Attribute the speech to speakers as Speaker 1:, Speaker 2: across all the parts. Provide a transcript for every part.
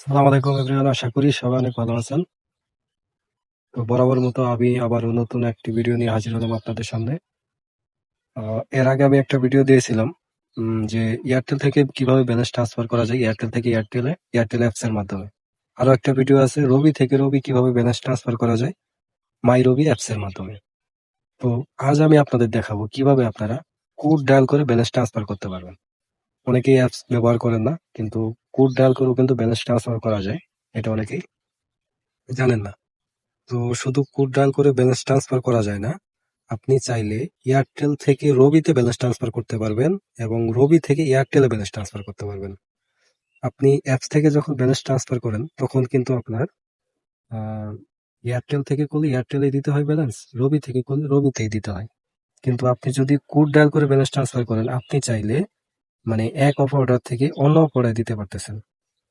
Speaker 1: আসসালামু আলাইকুম এভরিওয়ান, আশা করি সবাই অনেক ভালো আছেন। তো বরাবর মতো আমি আবারও নতুন একটি ভিডিও নিয়ে হাজির হলাম আপনাদের সামনে। এর আগে আমি একটা ভিডিও দিয়েছিলাম যে এয়ারটেল থেকে কিভাবে ব্যালেন্স ট্রান্সফার করা যায় এয়ারটেল থেকে এয়ারটেলে, এয়ারটেল অ্যাপস এর মাধ্যমে। আরো একটা ভিডিও আছে রবি থেকে রবি কিভাবে ব্যালেন্স ট্রান্সফার করা যায় মাই রবি অ্যাপস এর মাধ্যমে। তো আজ আমি আপনাদের দেখাবো কিভাবে আপনারা কোড ডায়াল করে ব্যালেন্স ট্রান্সফার করতে পারবেন। অনেকেই অ্যাপস ব্যবহার করেন না, কিন্তু কোড ডায়াল করেও কিন্তু ব্যালেন্স ট্রান্সফার করা যায়, এটা অনেকেই জানেন না। তো শুধু কোড ডায়াল করে ব্যালেন্স ট্রান্সফার করা যায় না, আপনি চাইলে এয়ারটেল থেকে রবিতে ব্যালেন্স ট্রান্সফার করতে পারবেন এবং রবি থেকে এয়ারটেলে ব্যালেন্স ট্রান্সফার করতে পারবেন। আপনি অ্যাপস থেকে যখন ব্যালেন্স ট্রান্সফার করেন তখন কিন্তু আপনার আহ, এয়ারটেল থেকে করলে এয়ারটেলে দিতে হয় ব্যালেন্স, রবি থেকে করলে রবিতেই দিতে হয়। কিন্তু আপনি যদি কোড ডায়াল করে ব্যালেন্স ট্রান্সফার করেন, আপনি চাইলে মানে এক অপারেটর থেকে অন্য অপারেটরে দিতে পারতেছেন।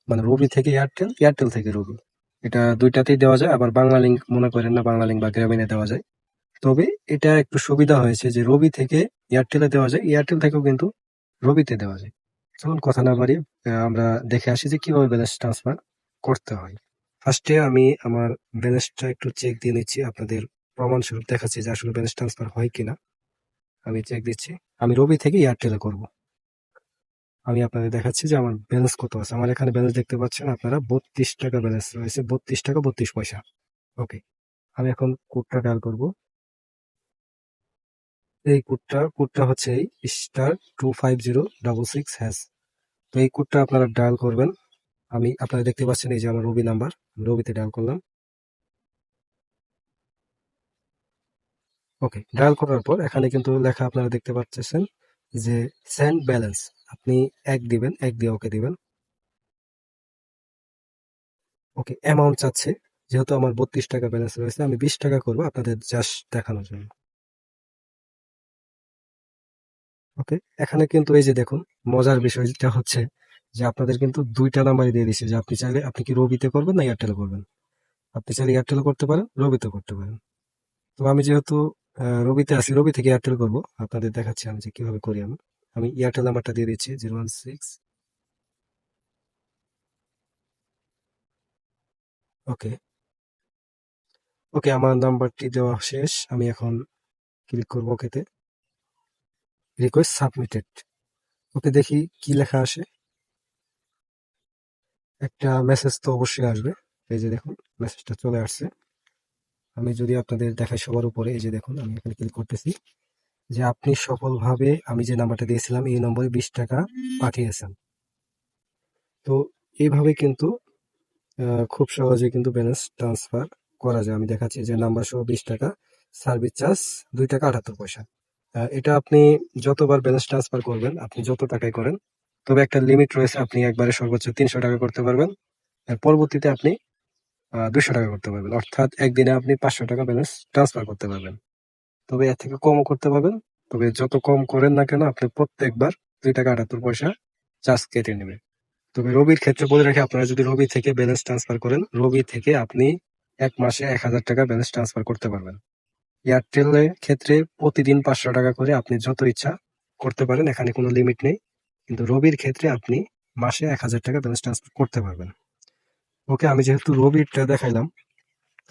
Speaker 1: মানে রবি থেকে এয়ারটেল, এয়ারটেল থেকে রবি, এটা দুইটাতেই দেওয়া যায়। আবার বাংলা লিঙ্ক মনে করেন না, বাংলা লিঙ্ক বা গ্রামীণে দেওয়া যায়। তবে এটা একটু সুবিধা হয়েছে যে রবি থেকে এয়ারটেলে দেওয়া যায়, এয়ারটেল থেকেও কিন্তু রবিতে দেওয়া যায়। চলুন কথা না বাড়িয়ে আমরা দেখে আসি যে কিভাবে ব্যালেন্স ট্রান্সফার করতে হয়। ফার্স্টে আমি আমার ব্যালেন্সটা একটু চেক দিয়ে নিচ্ছি, আপনাদের প্রমাণস্বরূপ দেখাচ্ছি যে আসলে ব্যালেন্স ট্রান্সফার হয় কিনা। আমি চেক দিচ্ছি, আমি রবি থেকে এয়ারটেলে করব। আমি আপনাদের দেখাচ্ছি যে আমার ব্যালেন্স কত আছে। আমার এখানে ব্যালেন্স দেখতে পাচ্ছেন আপনারা, 32 টাকা ব্যালেন্স রয়েছে, 32 টাকা 32 পয়সা। ওকে, আমি এখন কোডটা ডায়াল করব। এই কোডটা হচ্ছে *25066#। তো এই কোডটা আপনারা ডায়াল করবেন। আমি আপনারা দেখতে পাচ্ছেন এই যে আমার রবি নাম্বার, রবিতে ডায়াল করলাম। ওকে, ডায়াল করার পর এখানে কিন্তু লেখা আপনারা দেখতে পাচ্ছেন যে সেন্ড ব্যালেন্স। আপনি এক দিবেন, এক দিয়ে ওকে দিবেন। ওকে, অ্যামাউন্ট চাচ্ছে, যেহেতু আমার 32 টাকা ব্যালেন্স রয়েছে আমি 20 টাকা করবো আপনাদের জাস্ট দেখানোর জন্য। ওকে, এখানে কিন্তু এই যে দেখুন, মজার বিষয়টা হচ্ছে যে আপনাদের কিন্তু দুইটা নাম্বারই দিয়ে দিচ্ছে, যে আপনি চাইলে আপনি কি রবিতে করবেন না এয়ারটেলে করবেন। আপনি চাইলে এয়ারটেল করতে পারেন, রবিতে করতে পারেন। তো আমি যেহেতু রবিতে আছি, রবি থেকে এয়ারটেল করবো, আপনাদের দেখাচ্ছি আমি যে কিভাবে করি। আমি আমি এয়ারটেল নাম্বারটা দিয়ে দিচ্ছি 016। ওকে, ওকে, আমার নাম্বারটি দেওয়া শেষ। আমি এখন ক্লিক করবো ওকেতে, রিকোয়েস্ট সাবমিটেড। ওকে, দেখি কি লেখা আসে। একটা মেসেজ তো অবশ্যই আসবে। এই যে দেখুন, মেসেজটা চলে আসছে। আমি যদি আপনাদের দেখাই সবার উপরে, এই যে দেখুন আমি এখানে ক্লিক করতেছি যে আপনি সফলভাবে আমি যে নাম্বারটা দিয়েছিলাম এই নম্বরে 20 টাকা পাঠিয়েছেন। তো এইভাবে কিন্তু খুব সহজে কিন্তু ব্যালেন্স ট্রান্সফার করা যায়। আমি দেখাচ্ছি যে নাম্বার সহ 20 টাকা, সার্ভিস চার্জ 2 টাকা 78 পয়সা। এটা আপনি যতবার ব্যালেন্স ট্রান্সফার করবেন, আপনি যত টাকায় করেন, তবে একটা লিমিট রয়েছে। আপনি একবারে সর্বোচ্চ 300 টাকা করতে পারবেন, আর পরবর্তীতে আপনি 200 টাকা করতে পারবেন। অর্থাৎ একদিনে আপনি 500 টাকা ব্যালেন্স ট্রান্সফার করতে পারবেন। তবে এর থেকে কমও করতে পারবেন। তবে যত কম করেন না কেন, আপনি প্রত্যেকবার 2 টাকা 78 পয়সা চার্জ কেটে নেবে। তবে রবির ক্ষেত্রে বলে রাখি, আপনারা যদি রবি থেকে ব্যালেন্স ট্রান্সফার করেন, রবি থেকে আপনি এক মাসে 1000 টাকা ব্যালেন্স ট্রান্সফার করতে পারবেন। এয়ারটেলের ক্ষেত্রে প্রতিদিন 500 টাকা করে আপনি যত ইচ্ছা করতে পারেন, এখানে কোনো লিমিট নেই। কিন্তু রবির ক্ষেত্রে আপনি মাসে 1000 টাকা ব্যালেন্স ট্রান্সফার করতে পারবেন। ওকে, আমি যেহেতু রবিরটা দেখাইলাম,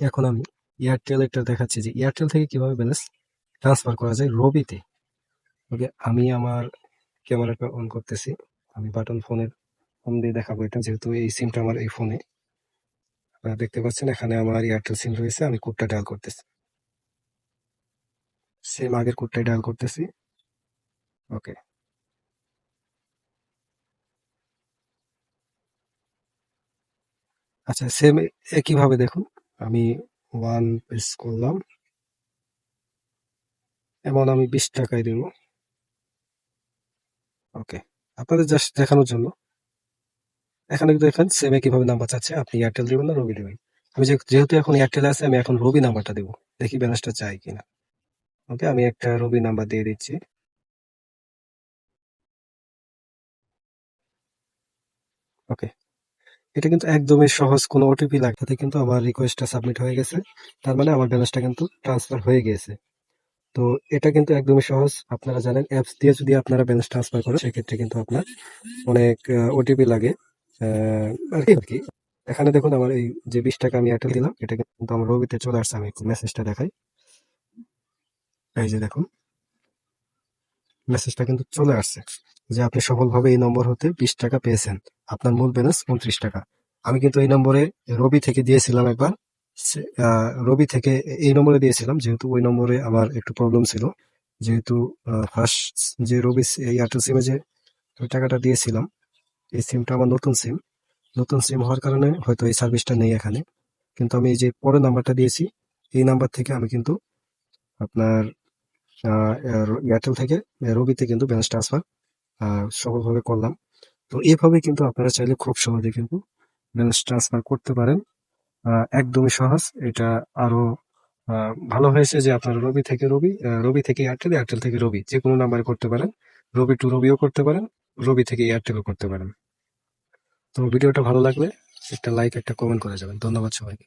Speaker 1: এখন আমি এয়ারটেলেরটা দেখাচ্ছি যে এয়ারটেল থেকে কিভাবে ব্যালেন্স ট্রান্সফার করা যায় রবিতে। ওকে, আমি আমার ক্যামেরাটা অন করতেছি। আমি বাটন ফোনের ফোন দিয়ে দেখাবো এটা, যেহেতু এই সিমটা আমার এই ফোনে। আপনারা দেখতে পাচ্ছেন এখানে আমার এয়ারটেল সিম রয়েছে। আমি কোডটা ডায়াল করতেছি, সেম আগের কোডটাই ডায়াল করতেছি। ওকে, আচ্ছা, সেম একইভাবে দেখুন। আমি 1 প্রেস করলাম, এমন আমি 20 টাকায় দেবো। ওকে, আপনাদের জাস্ট দেখানোর জন্য। এখানে কিন্তু দেখেন সেম একইভাবে নাম্বার চাচ্ছে, আপনি এয়ারটেল দিবেন না রবি দিবেন। আমি যেহেতু এখন এয়ারটেল আছে, আমি এখন রবি নাম্বারটা দেবো, দেখি ব্যালেন্সটা চাই কিনা। ওকে, আমি একটা রবি নাম্বার দিয়ে দিচ্ছি। ওকে, এটা কিন্তু একদমই সহজ, কোনো ওটিপি লাগে তাতে কিন্তু আমার রিকোয়েস্টটা সাবমিট হয়ে গেছে। তার মানে আমার ব্যালেন্সটা কিন্তু ট্রান্সফার হয়ে গিয়েছে। তো এটা কিন্তু একদমই সহজ। আপনারা জানেন অ্যাপস দিয়ে যদি আপনারা ব্যালেন্স ট্রান্সফার করেন, সেক্ষেত্রে কিন্তু আপনার অনেক ওটিপি লাগে আর কি। এখানে দেখুন আমার এই যে 20 টাকা আমি এয়ারটেল দিলাম, এটা কিন্তু আমার রবিতে চলে আসছে। আমি একটু মেসেজটা দেখাই। এই যে দেখুন, মেসেজটা কিন্তু চলে আসছে যে আপনি সফলভাবে এই নম্বর হতে 20 টাকা পেয়েছেন। আপনার মূল ব্যালেন্স 29 টাকা। আমি কিন্তু এই নম্বরে রবি থেকে দিয়েছিলাম একবার। রবি থেকে এই নম্বরে দিয়েছিলাম, যেহেতু ওই নম্বরে আমার একটু প্রবলেম ছিল। যেহেতু ফার্স্ট যে রবি এয়ারটেল সিমে যে ওই টাকাটা দিয়েছিলাম, এই সিমটা আমার নতুন সিম। নতুন সিম হওয়ার কারণে হয়তো এই সার্ভিসটা নেই এখানে। কিন্তু আমি এই যে পরের নাম্বারটা দিয়েছি, এই নাম্বার থেকে আমি কিন্তু আপনার এয়ারটেল থেকে রবিতে কিন্তু ব্যালেন্স ট্রান্সফার সফলভাবে করলাম। তো এইভাবে কিন্তু আপনারা চাইলে খুব সহজে কিন্তু ব্যালেন্স ট্রান্সফার করতে পারেন। একদমই সহজ এটা। আরো ভালো হয়েছে যে আপনারা রবি থেকে রবি, রবি থেকে এয়ারটেল, এয়ারটেল থেকে রবি, যে কোনো নাম্বারে করতে পারেন। রবি টু রবিও করতে পারেন, রবি থেকে এয়ারটেলও করতে পারেন। তো ভিডিওটা ভালো লাগলে একটা লাইক, একটা কমেন্ট করে যাবেন। ধন্যবাদ সবাইকে।